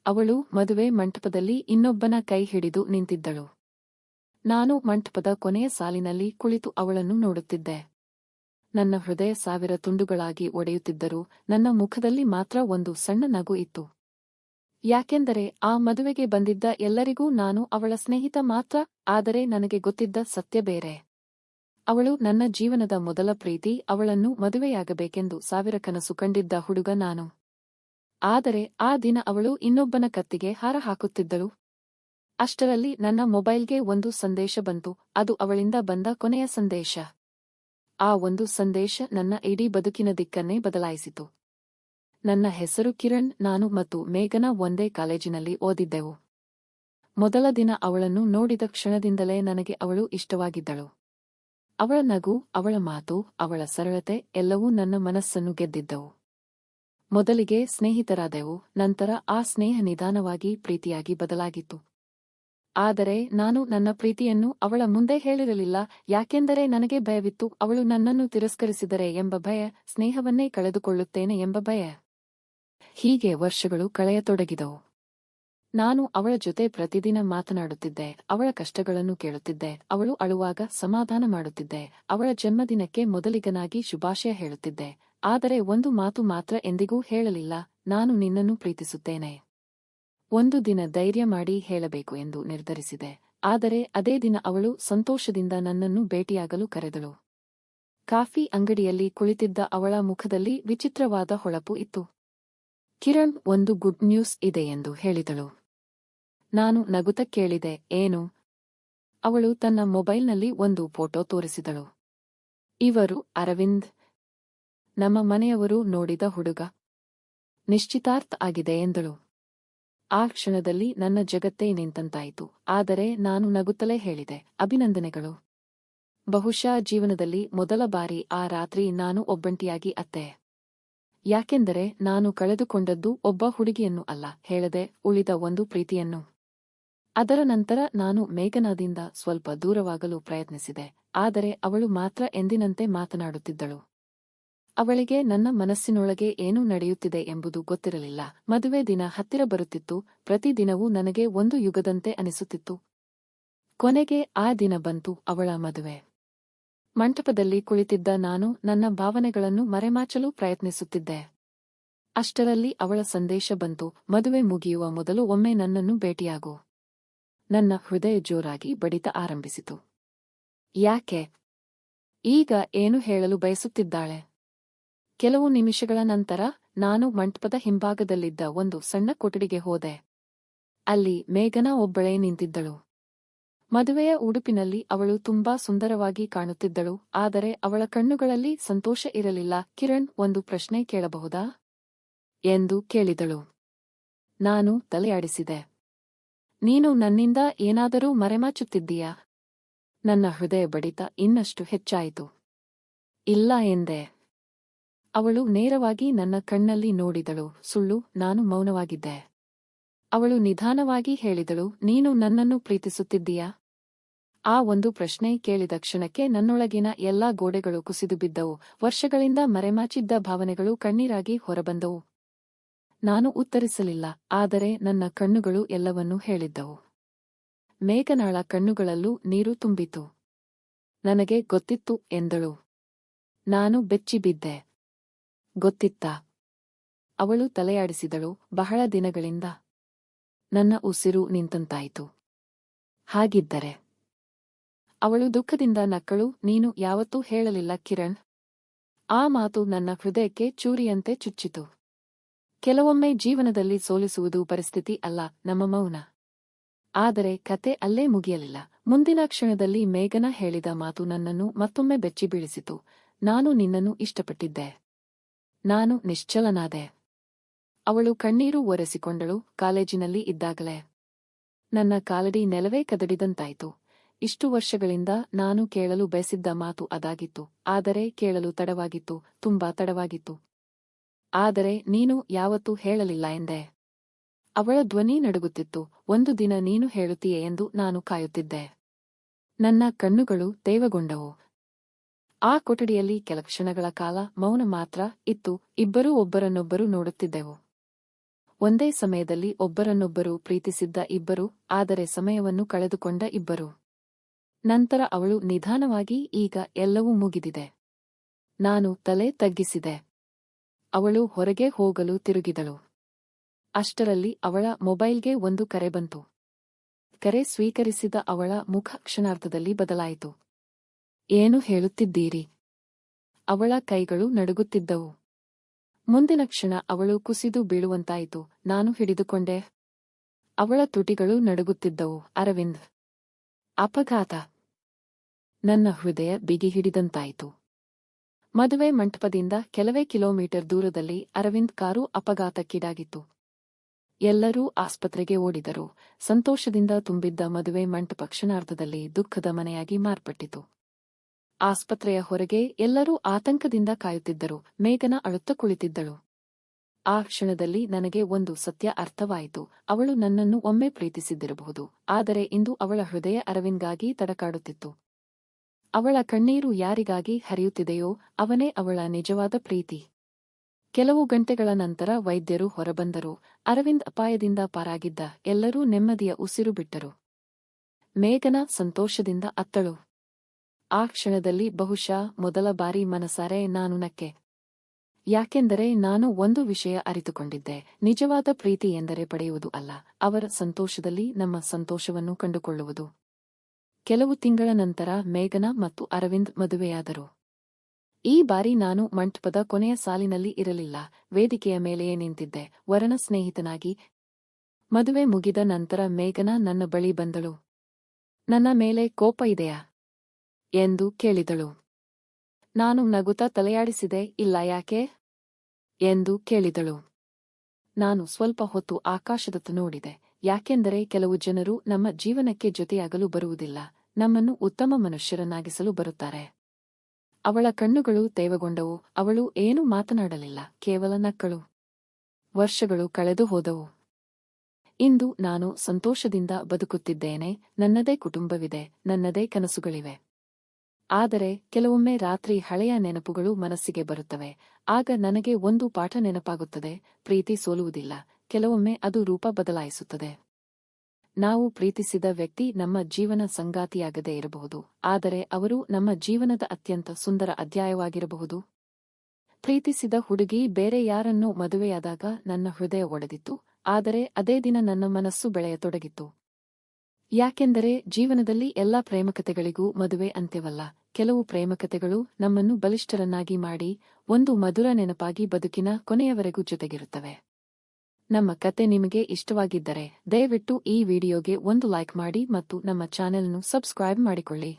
ಅವಳು ಮದುವೆ ಮಂಟಪದಲ್ಲಿ ಇನ್ನೊಬ್ಬನ ಕೈ ಹಿಡಿದು ನಿಂತಿದ್ದಳು. ನಾನು ಮಂಟಪದ ಕೊನೆಯ ಸಾಲಿನಲ್ಲಿ ಕುಳಿತು ಅವಳನ್ನು ನೋಡುತ್ತಿದ್ದೆ. ನನ್ನ ಹೃದಯ 1000 ತುಂಡುಗಳಾಗಿ ಒಡೆಯುತ್ತಿದ್ದರೂ ನನ್ನ ಮುಖದಲ್ಲಿ ಮಾತ್ರ ಒಂದು ಸಣ್ಣ ನಗು ಇತ್ತು. ಯಾಕೆಂದರೆ ಆ ಮದುವೆಗೆ ಬಂದಿದ್ದ ಎಲ್ಲರಿಗೂ ನಾನು ಅವಳ ಸ್ನೇಹಿತ ಮಾತ್ರ. ಆದರೆ ನನಗೆ ಗೊತ್ತಿದ್ದ ಸತ್ಯ ಬೇರೆ. ಅವಳು ನನ್ನ ಜೀವನದ ಮೊದಲ ಪ್ರೀತಿ. ಅವಳನ್ನು ಮದುವೆಯಾಗಬೇಕೆಂದು 1000 ಕನಸು ಕಂಡಿದ್ದ ಹುಡುಗ ನಾನು. ಆದರೆ ಆ ದಿನ ಅವಳು ಇನ್ನೊಬ್ಬನ ಕತ್ತಿಗೆ ಹಾರ ಹಾಕುತ್ತಿದ್ದಳು. ಅಷ್ಟರಲ್ಲಿ ನನ್ನ ಮೊಬೈಲ್ಗೆ ಒಂದು ಸಂದೇಶ ಬಂತು. ಅದು ಅವಳಿಂದ ಬಂದ ಕೊನೆಯ ಸಂದೇಶ. ಆ ಒಂದು ಸಂದೇಶ ನನ್ನ ಇಡೀ ಬದುಕಿನ ದಿಕ್ಕನ್ನೇ ಬದಲಾಯಿಸಿತು. ನನ್ನ ಹೆಸರು ಕಿರಣ್. ನಾನು ಮತ್ತು ಮೇಘನಾ ಒಂದೇ ಕಾಲೇಜಿನಲ್ಲಿ ಓದಿದ್ದೆವು. ಮೊದಲ ದಿನ ಅವಳನ್ನು ನೋಡಿದ ಕ್ಷಣದಿಂದಲೇ ನನಗೆ ಅವಳು ಇಷ್ಟವಾಗಿದ್ದಳು. ಅವಳ ನಗು, ಅವಳ ಮಾತು, ಅವಳ ಸರಳತೆ ಎಲ್ಲವೂ ನನ್ನ ಮನಸ್ಸನ್ನು ಗೆದ್ದಿದ್ದವು. ಮೊದಲಿಗೆ ಸ್ನೇಹಿತರಾದೆವು. ನಂತರ ಆ ಸ್ನೇಹ ನಿಧಾನವಾಗಿ ಪ್ರೀತಿಯಾಗಿ ಬದಲಾಗಿತ್ತು. ಆದರೆ ನಾನು ನನ್ನ ಪ್ರೀತಿಯನ್ನು ಅವಳ ಮುಂದೆ ಹೇಳಿರಲಿಲ್ಲ. ಯಾಕೆಂದರೆ ನನಗೆ ಭಯವಿತ್ತು. ಅವಳು ನನ್ನನ್ನು ತಿರಸ್ಕರಿಸಿದರೆ ಎಂಬ ಭಯ, ಸ್ನೇಹವನ್ನೇ ಕಳೆದುಕೊಳ್ಳುತ್ತೇನೆ ಎಂಬ ಭಯ. ಹೀಗೆ ವರ್ಷಗಳು ಕಳೆಯತೊಡಗಿದವು. ನಾನು ಅವಳ ಜೊತೆ ಪ್ರತಿದಿನ ಮಾತನಾಡುತ್ತಿದ್ದೆ. ಅವಳ ಕಷ್ಟಗಳನ್ನು ಕೇಳುತ್ತಿದ್ದೆ. ಅವಳು ಅಳುವಾಗ ಸಮಾಧಾನ ಮಾಡುತ್ತಿದ್ದೆ. ಅವಳ ಜನ್ಮದಿನಕ್ಕೆ ಮೊದಲಿಗನಾಗಿ ಶುಭಾಶಯ ಹೇಳುತ್ತಿದ್ದೆ. ಆದರೆ ಒಂದು ಮಾತು ಮಾತ್ರ ಎಂದಿಗೂ ಹೇಳಲಿಲ್ಲ: ನಾನು ನಿನ್ನನ್ನು ಪ್ರೀತಿಸುತ್ತೇನೆ. ಒಂದು ದಿನ ಧೈರ್ಯ ಮಾಡಿ ಹೇಳಬೇಕು ಎಂದು ನಿರ್ಧರಿಸಿದೆ. ಆದರೆ ಅದೇ ದಿನ ಅವಳು ಸಂತೋಷದಿಂದ ನನ್ನನ್ನು ಭೇಟಿಯಾಗಲು ಕರೆದಳು. ಕಾಫಿ ಅಂಗಡಿಯಲ್ಲಿ ಕುಳಿತಿದ್ದ ಅವಳ ಮುಖದಲ್ಲಿ ವಿಚಿತ್ರವಾದ ಹೊಳಪು ಇತ್ತು. ಕಿರಣ್, ಒಂದು ಗುಡ್ ನ್ಯೂಸ್ ಇದೆ ಎಂದು ಹೇಳಿದಳು. ನಾನು ನಗುತ್ತ ಕೇಳಿದೆ, ಏನು? ಅವಳು ತನ್ನ ಮೊಬೈಲ್ನಲ್ಲಿ ಒಂದು ಫೋಟೋ ತೋರಿಸಿದಳು. ಇವರು ಅರವಿಂದ್, ನಮ್ಮ ಮನೆಯವರು ನೋಡಿದ ಹುಡುಗ. ನಿಶ್ಚಿತಾರ್ಥ ಆಗಿದೆ ಎಂದಳು. ಆ ಕ್ಷಣದಲ್ಲಿ ನನ್ನ ಜಗತ್ತೇ ನಿಂತಂತಾಯಿತು. ಆದರೆ ನಾನು ನಗುತ್ತಲೇ ಹೇಳಿದೆ, ಅಭಿನಂದನೆಗಳು. ಬಹುಶಃ ಜೀವನದಲ್ಲಿ ಮೊದಲ ಬಾರಿ ಆ ರಾತ್ರಿ ನಾನು ಒಬ್ಬಂಟಿಯಾಗಿ ಅತ್ತೆ. ಯಾಕೆಂದರೆ ನಾನು ಕಳೆದುಕೊಂಡದ್ದು ಒಬ್ಬ ಹುಡುಗಿಯನ್ನು ಅಲ್ಲ, ಹೇಳದೆ ಉಳಿದ ಒಂದು ಪ್ರೀತಿಯನ್ನು. ಅದರ ನಂತರ ನಾನು ಮೇಘನಾದಿಂದ ಸ್ವಲ್ಪ ದೂರವಾಗಲು ಪ್ರಯತ್ನಿಸಿದೆ. ಆದರೆ ಅವಳು ಮಾತ್ರ ಎಂದಿನಂತೆ ಮಾತನಾಡುತ್ತಿದ್ದಳು. ಅವಳಿಗೆ ನನ್ನ ಮನಸ್ಸಿನೊಳಗೆ ಏನು ನಡೆಯುತ್ತಿದೆ ಎಂಬುದು ಗೊತ್ತಿರಲಿಲ್ಲ. ಮದುವೆ ದಿನ ಹತ್ತಿರ ಬರುತ್ತಿತ್ತು. ಪ್ರತಿದಿನವೂ ನನಗೆ ಒಂದು ಯುಗದಂತೆ ಅನಿಸುತ್ತಿತ್ತು. ಕೊನೆಗೆ ಆ ದಿನ ಬಂತು, ಅವಳ ಮದುವೆ. ಮಂಟಪದಲ್ಲಿ ಕುಳಿತಿದ್ದ ನಾನು ನನ್ನ ಭಾವನೆಗಳನ್ನು ಮರೆಮಾಚಲು ಪ್ರಯತ್ನಿಸುತ್ತಿದ್ದೆ. ಅಷ್ಟರಲ್ಲಿ ಅವಳ ಸಂದೇಶ ಬಂತು: ಮದುವೆ ಮುಗಿಯುವ ಮೊದಲು ಒಮ್ಮೆ ನನ್ನನ್ನು ಭೇಟಿಯಾಗು. ನನ್ನ ಹೃದಯ ಜೋರಾಗಿ ಬಡಿತ ಆರಂಭಿಸಿತು. ಯಾಕೆ? ಈಗ ಏನು ಹೇಳಲು ಬಯಸುತ್ತಿದ್ದಾಳೆ? ಕೆಲವು ನಿಮಿಷಗಳ ನಂತರ ನಾನು ಮಂಟಪದ ಹಿಂಭಾಗದಲ್ಲಿದ್ದ ಒಂದು ಸಣ್ಣ ಕೊಠಡಿಗೆ ಹೋದೆ. ಅಲ್ಲಿ ಮೇಘನಾ ಒಬ್ಬಳೇ ನಿಂತಿದ್ದಳು. ಮದುವೆಯ ಉಡುಪಿನಲ್ಲಿ ಅವಳು ತುಂಬಾ ಸುಂದರವಾಗಿ ಕಾಣುತ್ತಿದ್ದಳು. ಆದರೆ ಅವಳ ಕಣ್ಣುಗಳಲ್ಲಿ ಸಂತೋಷ ಇರಲಿಲ್ಲ. ಕಿರಣ್, ಒಂದು ಪ್ರಶ್ನೆ ಕೇಳಬಹುದಾ ಎಂದು ಕೇಳಿದಳು. ನಾನು ತಲೆಯಾಡಿಸಿದೆ. ನೀನು ನನ್ನಿಂದ ಏನಾದರೂ ಮರೆಮಾಚುತ್ತಿದ್ದೀಯಾ? ನನ್ನ ಹೃದಯ ಬಡಿತ ಇನ್ನಷ್ಟು ಹೆಚ್ಚಾಯಿತು. ಇಲ್ಲ ಎಂದೆ. ಅವಳು ನೇರವಾಗಿ ನನ್ನ ಕಣ್ಣಲ್ಲಿ ನೋಡಿದಳು. ಸುಳ್ಳು. ನಾನು ಮೌನವಾಗಿದ್ದೆ. ಅವಳು ನಿಧಾನವಾಗಿ ಹೇಳಿದಳು, ನೀನು ನನ್ನನ್ನು ಪ್ರೀತಿಸುತ್ತಿದ್ದೀಯಾ? ಆ ಒಂದು ಪ್ರಶ್ನೆ ಕೇಳಿದ ಕ್ಷಣಕ್ಕೆ ನನ್ನೊಳಗಿನ ಎಲ್ಲಾ ಗೋಡೆಗಳು ಕುಸಿದು ಬಿದ್ದವು. ವರ್ಷಗಳಿಂದ ಮರೆಮಾಚಿದ್ದ ಭಾವನೆಗಳು ಕಣ್ಣೀರಾಗಿ ಹೊರಬಂದವು. ನಾನು ಉತ್ತರಿಸಲಿಲ್ಲ. ಆದರೆ ನನ್ನ ಕಣ್ಣುಗಳು ಎಲ್ಲವನ್ನೂ ಹೇಳಿದ್ದವು. ಮೇಘನಾಳ ಕಣ್ಣುಗಳಲ್ಲೂ ನೀರು ತುಂಬಿತು. ನನಗೆ ಗೊತ್ತಿತ್ತು ಎಂದಳು. ನಾನು ಬೆಚ್ಚಿಬಿದ್ದೆ. ಗೊತ್ತಿತ್ತಾ? ಅವಳು ತಲೆಯಾಡಿಸಿದಳು. ಬಹಳ ದಿನಗಳಿಂದ. ನನ್ನ ಉಸಿರು ನಿಂತಂತಾಯಿತು. ಹಾಗಿದ್ದರೆ? ಅವಳು ದುಃಖದಿಂದ ನಕ್ಕಳು. ನೀನು ಯಾವತ್ತೂ ಹೇಳಲಿಲ್ಲ ಕಿರಣ್. ಆ ಮಾತು ನನ್ನ ಹೃದಯಕ್ಕೆ ಚೂರಿಯಂತೆ ಚುಚ್ಚಿತು. ಕೆಲವೊಮ್ಮೆ ಜೀವನದಲ್ಲಿ ಸೋಲಿಸುವುದು ಪರಿಸ್ಥಿತಿ ಅಲ್ಲ, ನಮ್ಮ ಮೌನ. ಆದರೆ ಕತೆ ಅಲ್ಲೇ ಮುಗಿಯಲಿಲ್ಲ. ಮುಂದಿನ ಕ್ಷಣದಲ್ಲಿ ಮೇಘನಾ ಹೇಳಿದ ಮಾತು ನನ್ನನ್ನು ಮತ್ತೊಮ್ಮೆ ಬೆಚ್ಚಿ ಬೀಳಿಸಿತು. ನಾನು ನಿನ್ನನ್ನು ಇಷ್ಟಪಟ್ಟಿದ್ದೆ. ನಾನು ನಿಶ್ಚಲನಾದೆ. ಅವಳು ಕಣ್ಣೀರು ಒರೆಸಿಕೊಂಡಳು. ಕಾಲೇಜಿನಲ್ಲಿ ಇದ್ದಾಗಲೇ ನನ್ನ ಕಾಲಡಿ ನೆಲವೇ ಕದಡಿದಂತಾಯಿತು. ಇಷ್ಟು ವರ್ಷಗಳಿಂದ ನಾನು ಕೇಳಲು ಬಯಸಿದ್ದ ಮಾತು ಅದಾಗಿತ್ತು. ಆದರೆ ಕೇಳಲು ತಡವಾಗಿತ್ತು, ತುಂಬಾ ತಡವಾಗಿತ್ತು. ಆದರೆ ನೀನು ಯಾವತ್ತೂ ಹೇಳಲಿಲ್ಲ ಎಂದೆ. ಅವಳ ಧ್ವನಿ ನಡುಗುತ್ತಿತ್ತು. ಒಂದು ದಿನ ನೀನು ಹೇಳುತ್ತೀಯೆ ಎಂದು ನಾನು ಕಾಯುತ್ತಿದ್ದೆ. ನನ್ನ ಕಣ್ಣುಗಳು ತೇವಗೊಂಡವು. ಆ ಕೊಠಡಿಯಲ್ಲಿ ಕೆಲ ಕ್ಷಣಗಳ ಕಾಲ ಮೌನ ಮಾತ್ರ ಇತ್ತು. ಇಬ್ಬರೂ ಒಬ್ಬರನ್ನೊಬ್ಬರು ನೋಡುತ್ತಿದ್ದೆವು. ಒಂದೇ ಸಮಯದಲ್ಲಿ ಒಬ್ಬರನ್ನೊಬ್ಬರು ಪ್ರೀತಿಸಿದ್ದ ಇಬ್ಬರು, ಆದರೆ ಸಮಯವನ್ನು ಕಳೆದುಕೊಂಡ ಇಬ್ಬರು. ನಂತರ ಅವಳು ನಿಧಾನವಾಗಿ ಈಗ ಎಲ್ಲವೂ ಮುಗಿದಿದೆ. ನಾನು ತಲೆ ತಗ್ಗಿಸಿದೆ. ಅವಳು ಹೊರಗೆ ಹೋಗಲು ತಿರುಗಿದಳು. ಅಷ್ಟರಲ್ಲಿ ಅವಳ ಮೊಬೈಲ್ಗೆ ಒಂದು ಕರೆ ಬಂತು. ಕರೆ ಸ್ವೀಕರಿಸಿದ ಅವಳ ಮುಖ ಕ್ಷಣಾರ್ಧದಲ್ಲಿ ಬದಲಾಯಿತು. ಏನು ಹೇಳುತ್ತಿದ್ದೀರಿ? ಅವಳ ಕೈಗಳು ನಡುಗುತ್ತಿದ್ದವು. ಮುಂದಿನ ಕ್ಷಣ ಅವಳು ಕುಸಿದು ಬೀಳುವಂತಾಯಿತು. ನಾನು ಹಿಡಿದುಕೊಂಡೆ. ಅವಳ ತುಟಿಗಳು ನಡುಗುತ್ತಿದ್ದವು. ಅರವಿಂದ್. ಅಪಘಾತ. ನನ್ನ ಹೃದಯ ಬಿಗಿ ಹಿಡಿದಂತಾಯಿತು. ಮದುವೆ ಮಂಟಪದಿಂದ ಕೆಲವೇ ಕಿಲೋಮೀಟರ್ ದೂರದಲ್ಲಿ ಅರವಿಂದ್ ಕಾರು ಅಪಘಾತಕ್ಕೀಡಾಗಿತ್ತು. ಎಲ್ಲರೂ ಆಸ್ಪತ್ರೆಗೆ ಓಡಿದರು. ಸಂತೋಷದಿಂದ ತುಂಬಿದ್ದ ಮದುವೆ ಮಂಟಪ ಕ್ಷಣಾರ್ಧದಲ್ಲಿ ದುಃಖದ ಮನೆಯಾಗಿ ಮಾರ್ಪಟ್ಟಿತು. ಆಸ್ಪತ್ರೆಯ ಹೊರಗೆ ಎಲ್ಲರೂ ಆತಂಕದಿಂದ ಕಾಯುತ್ತಿದ್ದರು. ಮೇಘನ ಅಳುತ್ತ ಕುಳಿತಿದ್ದಳು. ಆ ಕ್ಷಣದಲ್ಲಿ ನನಗೆ ಒಂದು ಸತ್ಯ ಅರ್ಥವಾಯಿತು. ಅವಳು ನನ್ನನ್ನು ಒಮ್ಮೆ ಪ್ರೀತಿಸಿದ್ದಿರಬಹುದು, ಆದರೆ ಇಂದು ಅವಳ ಹೃದಯ ಅರವಿಂದ್ಗಾಗಿ ತಡಕಾಡುತ್ತಿತ್ತು. ಅವಳ ಕಣ್ಣೀರು ಯಾರಿಗಾಗಿ ಹರಿಯುತ್ತಿದೆಯೋ ಅವನೇ ಅವಳ ನಿಜವಾದ ಪ್ರೀತಿ. ಕೆಲವು ಗಂಟೆಗಳ ನಂತರ ವೈದ್ಯರು ಹೊರಬಂದರು. ಅರವಿಂದ್ ಅಪಾಯದಿಂದ ಪಾರಾಗಿದ್ದ. ಎಲ್ಲರೂ ನೆಮ್ಮದಿಯ ಉಸಿರು ಬಿಟ್ಟರು. ಮೇಘನ ಸಂತೋಷದಿಂದ ಅತ್ತಳು. ಆ ಕ್ಷಣದಲ್ಲಿ ಬಹುಶಃ ಮೊದಲ ಬಾರಿ ಮನಸಾರೆ ನಾನು ನಕ್ಕೆ. ಯಾಕೆಂದರೆ ನಾನು ಒಂದು ವಿಷಯ ಅರಿತುಕೊಂಡಿದ್ದೆ. ನಿಜವಾದ ಪ್ರೀತಿ ಎಂದರೆ ಪಡೆಯುವುದು ಅಲ್ಲ, ಅವರ ಸಂತೋಷದಲ್ಲಿ ನಮ್ಮ ಸಂತೋಷವನ್ನು ಕಂಡುಕೊಳ್ಳುವುದು. ಕೆಲವು ತಿಂಗಳ ನಂತರ ಮೇಘನ ಮತ್ತು ಅರವಿಂದ್ ಮದುವೆಯಾದರು. ಈ ಬಾರಿ ನಾನು ಮಂಟಪದ ಕೊನೆಯ ಸಾಲಿನಲ್ಲಿ ಇರಲಿಲ್ಲ, ವೇದಿಕೆಯ ಮೇಲೆಯೇ ನಿಂತಿದ್ದೆ, ವರನ ಸ್ನೇಹಿತನಾಗಿ. ಮದುವೆ ಮುಗಿದ ನಂತರ ಮೇಘನ ನನ್ನ ಬಳಿ ಬಂದಳು. ನನ್ನ ಮೇಲೆ ಕೋಪ ಇದೆಯಾ ಎಂದು ಕೇಳಿದಳು. ನಾನು ನಗುತ್ತಾ ತಲೆಯಾಡಿಸಿದೆ. ಇಲ್ಲ, ಯಾಕೆ ಎಂದು ಕೇಳಿದಳು. ನಾನು ಸ್ವಲ್ಪ ಹೊತ್ತು ಆಕಾಶದತ್ತ ನೋಡಿದೆ. ಯಾಕೆಂದರೆ ಕೆಲವು ಜನರು ನಮ್ಮ ಜೀವನಕ್ಕೆ ಜೊತೆಯಾಗಲು ಬರುವುದಿಲ್ಲ, ನಮ್ಮನ್ನು ಉತ್ತಮ ಮನುಷ್ಯರನ್ನಾಗಿಸಲು ಬರುತ್ತಾರೆ. ಅವಳ ಕಣ್ಣುಗಳು ತೇವಗೊಂಡವು. ಅವಳು ಏನೂ ಮಾತನಾಡಲಿಲ್ಲ, ಕೇವಲ ನಕ್ಕಳು. ವರ್ಷಗಳು ಕಳೆದು ಹೋದವು. ಇಂದು ನಾನು ಸಂತೋಷದಿಂದ ಬದುಕುತ್ತಿದ್ದೇನೆ. ನನ್ನದೇ ಕುಟುಂಬವಿದೆ, ನನ್ನದೇ ಕನಸುಗಳಿವೆ. ಆದರೆ ಕೆಲವೊಮ್ಮೆ ರಾತ್ರಿ ಹಳೆಯ ನೆನಪುಗಳು ಮನಸ್ಸಿಗೆ ಬರುತ್ತವೆ. ಆಗ ನನಗೆ ಒಂದು ಪಾಠ ನೆನಪಾಗುತ್ತದೆ. ಪ್ರೀತಿ ಸೋಲುವುದಿಲ್ಲ, ಕೆಲವೊಮ್ಮೆ ಅದು ರೂಪ ಬದಲಾಯಿಸುತ್ತದೆ. ನಾವು ಪ್ರೀತಿಸಿದ ವ್ಯಕ್ತಿ ನಮ್ಮ ಜೀವನ ಸಂಗಾತಿಯಾಗದೇ ಇರಬಹುದು, ಆದರೆ ಅವರು ನಮ್ಮ ಜೀವನದ ಅತ್ಯಂತ ಸುಂದರ ಅಧ್ಯಾಯವಾಗಿರಬಹುದು. ಪ್ರೀತಿಸಿದ ಹುಡುಗಿ ಬೇರೆ ಯಾರನ್ನೋ ಮದುವೆಯಾದಾಗ ನನ್ನ ಹೃದಯ ಒಡೆದಿತ್ತು, ಆದರೆ ಅದೇ ದಿನ ನನ್ನ ಮನಸ್ಸು ಬೆಳೆಯತೊಡಗಿತ್ತು. ಯಾಕೆಂದರೆ ಜೀವನದಲ್ಲಿ ಎಲ್ಲಾ ಪ್ರೇಮಕತೆಗಳಿಗೂ ಮದುವೆ ಅಂತ್ಯವಲ್ಲ. ಕೆಲವು ಪ್ರೇಮಕತೆಗಳು ನಮ್ಮನ್ನು ಬಲಿಷ್ಠರನ್ನಾಗಿ ಮಾಡಿ ಒಂದು ಮಧುರ ನೆನಪಾಗಿ ಬದುಕಿನ ಕೊನೆಯವರೆಗೂ ಜೊತೆಗಿರುತ್ತವೆ. ನಮ್ಮ ಕತೆ ನಿಮಗೆ ಇಷ್ಟವಾಗಿದ್ದರೆ ದಯವಿಟ್ಟು ಈ ವಿಡಿಯೋಗೆ ಒಂದು ಲೈಕ್ ಮಾಡಿ ಮತ್ತು ನಮ್ಮ ಚಾನೆಲ್‌ನ್ನು ಸಬ್ಸ್ಕ್ರೈಬ್ ಮಾಡಿಕೊಳ್ಳಿ.